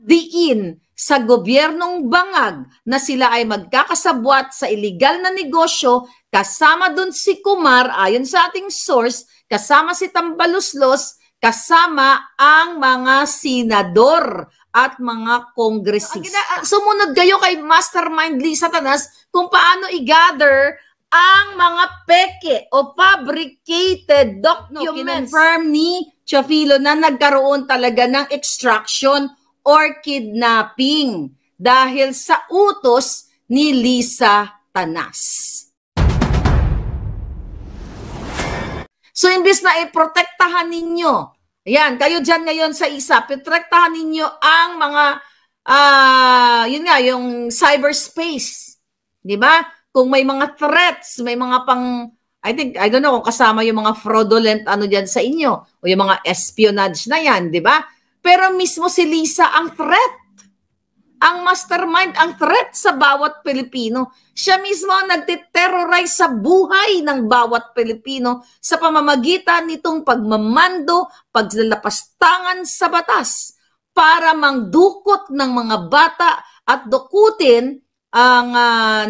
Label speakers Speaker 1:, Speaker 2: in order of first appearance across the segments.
Speaker 1: diin sa gobyernong bangag na sila ay magkakasabwat sa iligal na negosyo, kasama dun si Kumar, ayon sa ating source, kasama si Tambaluslos, kasama ang mga senador at mga kongresista. Sumunod kayo kay Mastermind Lisa Tanas kung paano i-gather ang mga peke o fabricated documents. Kinonfirm ni Chofilo na nagkaroon talaga ng extraction or kidnapping dahil sa utos ni Lisa Tanas. So, imbis na iprotektahan ninyo, ayan, kayo dyan ngayon sa ISAP, protektahan ninyo ang mga, yun nga, yung cyberspace. Di ba? Kung may mga threats, may mga pang, I don't know kung kasama yung mga fraudulent ano dyan sa inyo, o yung mga espionage na yan, di ba? Pero mismo si Lisa ang threat. Ang mastermind, ang threat sa bawat Pilipino. Siya mismo ang nagtiterrorize sa buhay ng bawat Pilipino sa pamamagitan nitong pagmamando, paglalapastangan sa batas para mangdukot ng mga bata at dukutin ang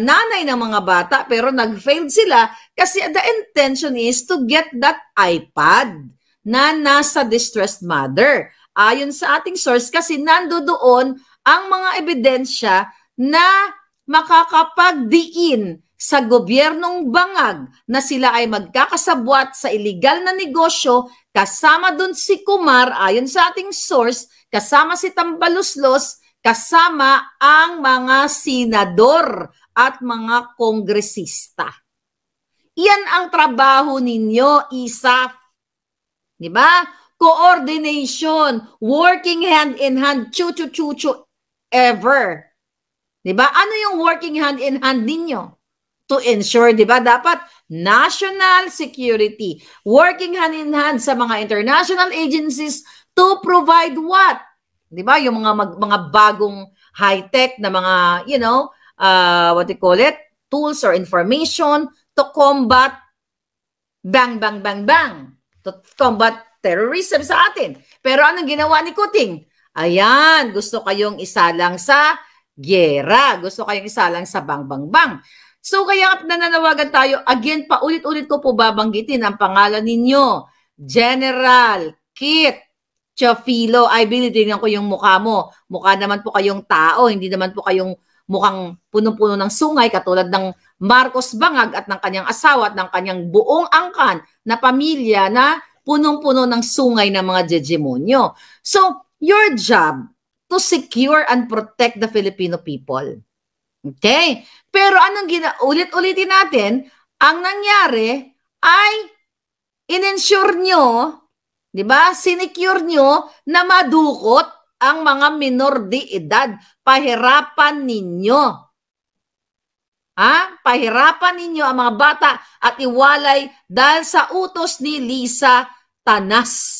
Speaker 1: nanay ng mga bata, pero nag-failed sila kasi the intention is to get that iPad na nasa distressed mother. Ayon sa ating source, kasi nandoon ang mga ebidensya na makakapagdiin sa gobyernong bangag na sila ay magkakasabwat sa iligal na negosyo, kasama dun si Kumar, ayon sa ating source, kasama si Tambaluslos, kasama ang mga senador at mga kongresista. Iyan ang trabaho ninyo, ISAF. Di ba? Coordination, working hand in hand, chu-chu-chu-chu, ever. Di ba? Ano yung working hand in hand ninyo? To ensure, di ba, dapat national security, working hand in hand sa mga international agencies to provide what? Di ba? Yung mga bagong high-tech na mga, you know, what do you call it? Tools or information to combat bang, bang, bang, bang. To combat terrorism sa atin. Pero anong ginawa ni Kuting? Ayan, gusto kayong isalang sa gyera. Gusto kayong isalang sa bang, bang, bang. So kaya nananawagan tayo, again, paulit-ulit ko po babanggitin ang pangalan ninyo. General Kit Chofilo, I believe, tingnan ko yung mukha mo. Mukha naman po kayong tao, hindi naman po kayong mukhang punong-puno ng sungay katulad ng Marcos Bangag at ng kanyang asawa at ng kanyang buong angkan na pamilya na punong-puno ng sungay ng mga jejemonyo. So, your job to secure and protect the Filipino people. Okay? Pero anong ulit-ulitin natin, ang nangyari ay in-ensure nyo, di ba? Sinecure nyo na madukot ang mga minor de edad. Pahirapan ninyo. Pahirapan ninyo ang mga bata at iwalay dahil sa utos ni Lisa Tanas.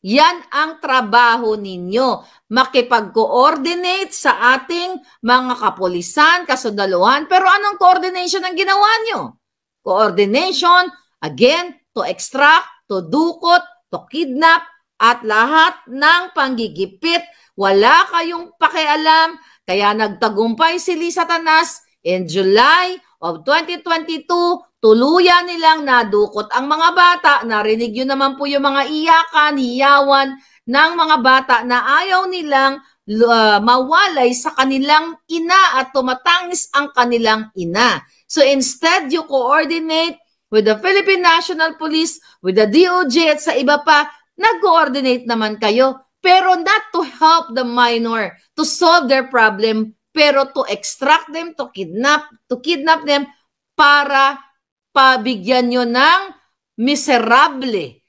Speaker 1: Yan ang trabaho ninyo. Makipag-coordinate sa ating mga kapulisan, kasundaluhan. Pero anong coordination ang ginawa nyo? Coordination, again, to extract, to dukot, to kidnap, at lahat ng panggigipit. Wala kayong pakialam. Kaya nagtagumpay si Lisa Tanas in July of 2022, tuluyan nilang nadukot ang mga bata. Narinig yun naman po yung mga iyakan, hiyawan ng mga bata na ayaw nilang mawalay sa kanilang ina at tumatangis ang kanilang ina. So instead, you coordinate with the Philippine National Police, with the DOJ at sa iba pa, nag-coordinate naman kayo. Pero not to help the minor, to solve their problem, pero to extract them, to kidnap them para pabigyan nyo ng miserable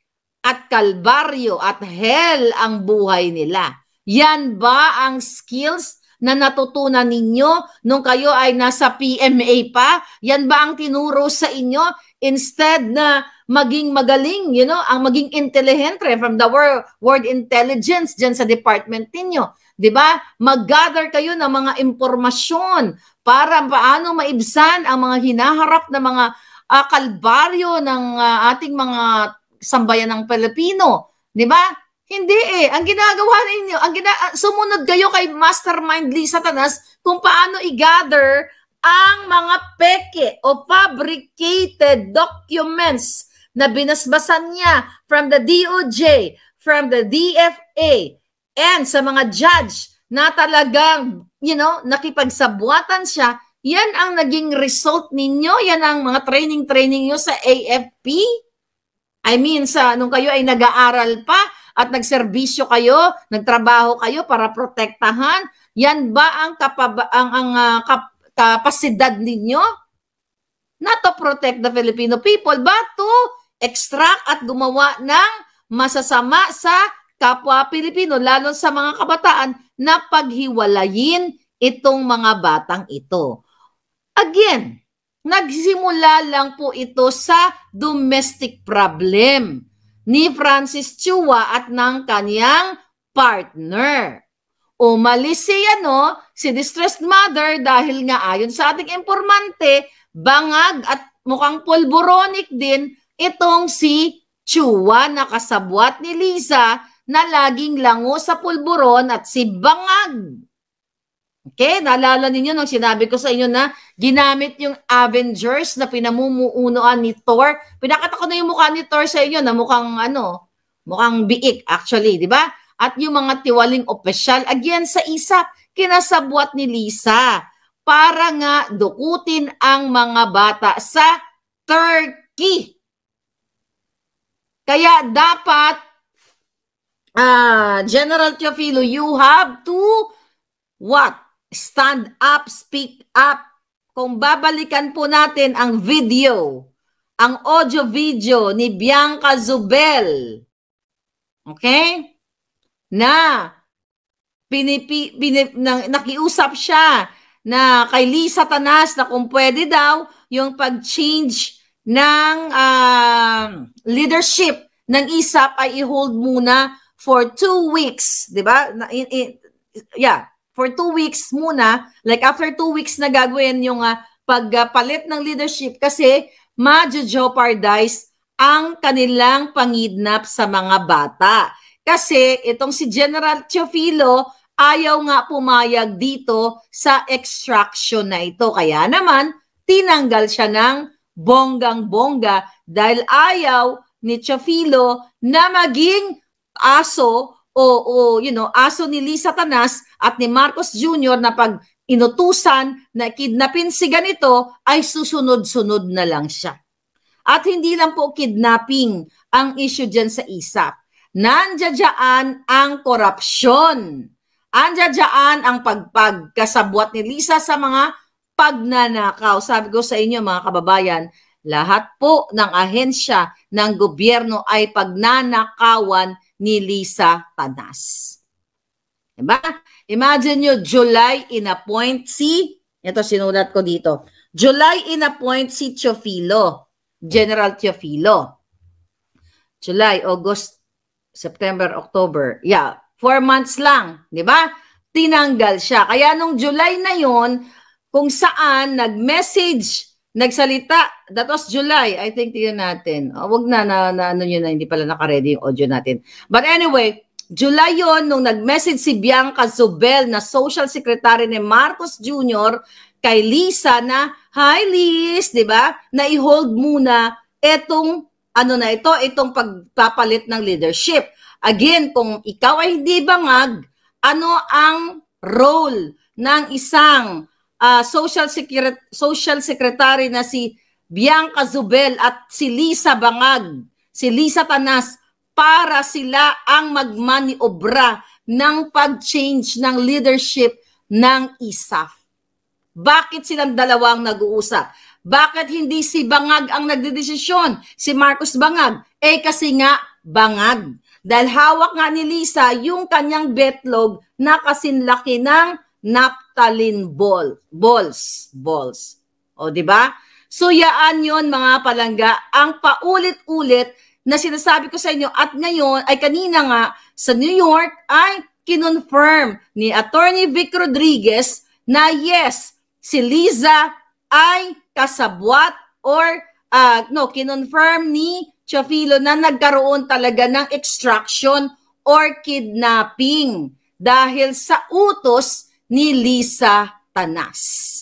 Speaker 1: at kalbaryo at hell ang buhay nila. Yan ba ang skills na natutunan ninyo nung kayo ay nasa PMA pa? Yan ba ang tinuro sa inyo? Instead na maging magaling, you know, ang maging intelligent from the word intelligence dyan sa department ninyo. Diba? Mag-gather kayo ng mga impormasyon para paano maibsan ang mga hinaharap na mga kalbaryo ng ating mga sambayan ng Pilipino. Diba? Hindi eh. Ang ginagawa ninyo, sumunod kayo kay Mastermind Lisa Satanas kung paano i-gather ang mga peke o fabricated documents na binasbasan niya from the DOJ, from the DFA, and sa mga judge na talagang, nakipagsabwatan siya. Yan ang naging result ninyo? Yan ang mga training nyo sa AFP? I mean, nung kayo ay nag-aaral pa at nagserbisyo kayo, nagtrabaho kayo para protektahan, yan ba ang kapasidad ninyo? Not to protect the Filipino people, but to extract at gumawa ng masasama sa kapwa Pilipino, lalo sa mga kabataan, na paghiwalayin itong mga batang ito. Again, nagsimula lang po ito sa domestic problem ni Francis Chua at ng kanyang partner. Umalis si distressed mother dahil nga ayon sa ating informante, bangag at mukhang pulboronic din itong si Chua na kasabwat ni Lisa na laging lango sa pulburon at si bangag. Okay, naalala ninyo nung sinabi ko sa inyo na ginamit yung Avengers na pinamumuunuan ni Thor. Pinakita ko na yung mukha ni Thor sa inyo na mukhang biik actually, di ba? At yung mga tiwaling opisyal, again sa ISAP, kinasabwat ni Lisa para nga dukutin ang mga bata sa Turkey. Kaya dapat, General Teofilo, you have to what? Stand up, speak up. Kung babalikan po natin ang video, ang audio-video ni Bianca Zubel, okay? Na nakiusap siya na kay Lisa Satanas na kung pwede daw yung pag-change ng leadership ng ISAP ay i-hold muna for 2 weeks, di ba? For 2 weeks muna, like after 2 weeks na gagawin yung pagpalit ng leadership kasi ma-jeopardize ang kanilang pangidnap sa mga bata. Kasi itong si General Teofilo ayaw nga pumayag dito sa extraction na ito. Kaya naman, tinanggal siya ng bonggang-bongga dahil ayaw ni Teofilo na maging aso aso ni Lisa Satanas at ni Marcos Jr. na pag inutusan na kidnapin si ganito ay susunod-sunod na lang siya. At hindi lang po kidnapping ang issue dyan sa ISAP. Nandiyan ang korupsyon. Andiyan ang pagkasabwat ni Lisa sa mga pagnanakaw. Sabi ko sa inyo mga kababayan, lahat po ng ahensya ng gobyerno ay pagnanakawan ni Lisa Satanas. Diba? Imagine nyo, July in-appoint ito sinulat ko dito, July in-appoint si Teofilo, General Teofilo. July, August, September, October. 4 months lang, di ba? Tinanggal siya. Kaya nung July na yon, kung saan nag-message, nagsalita, that was July. I think tingnan natin. Wag na hindi pala naka-ready yung audio natin. But anyway, July yon nung nag-message si Bianca Zubel na Social Secretary ni Marcos Jr. kay Lisa na, hi Liz, di ba? Na i-hold muna itong itong pagpapalit ng leadership. Again, kung ikaw ay hindi bangag, ano ang role ng isang social secretary na si Bianca Zubel at si Lisa Bangag, si Lisa Satanas, para sila ang magmaniobra ng pag-change ng leadership ng ISAF. Bakit silang dalawang nag-uusap? Bakit hindi si Bangag ang nagdedesisyon? Si Marcos Bangag? Kasi nga Bangag. Dahil hawak nga ni Lisa yung kanyang betlog na kasinlaki ng naphthalene balls. O, di ba? So, yaan yon mga palangga, ang paulit-ulit na sinasabi ko sa inyo at ngayon ay kanina nga sa New York ay kinonfirm ni Attorney Vic Rodriguez na yes, si Liza ay kasabwat or kinonfirm ni Teofilo na nagkaroon talaga ng extraction or kidnapping dahil sa utos ni Lisa Tanas.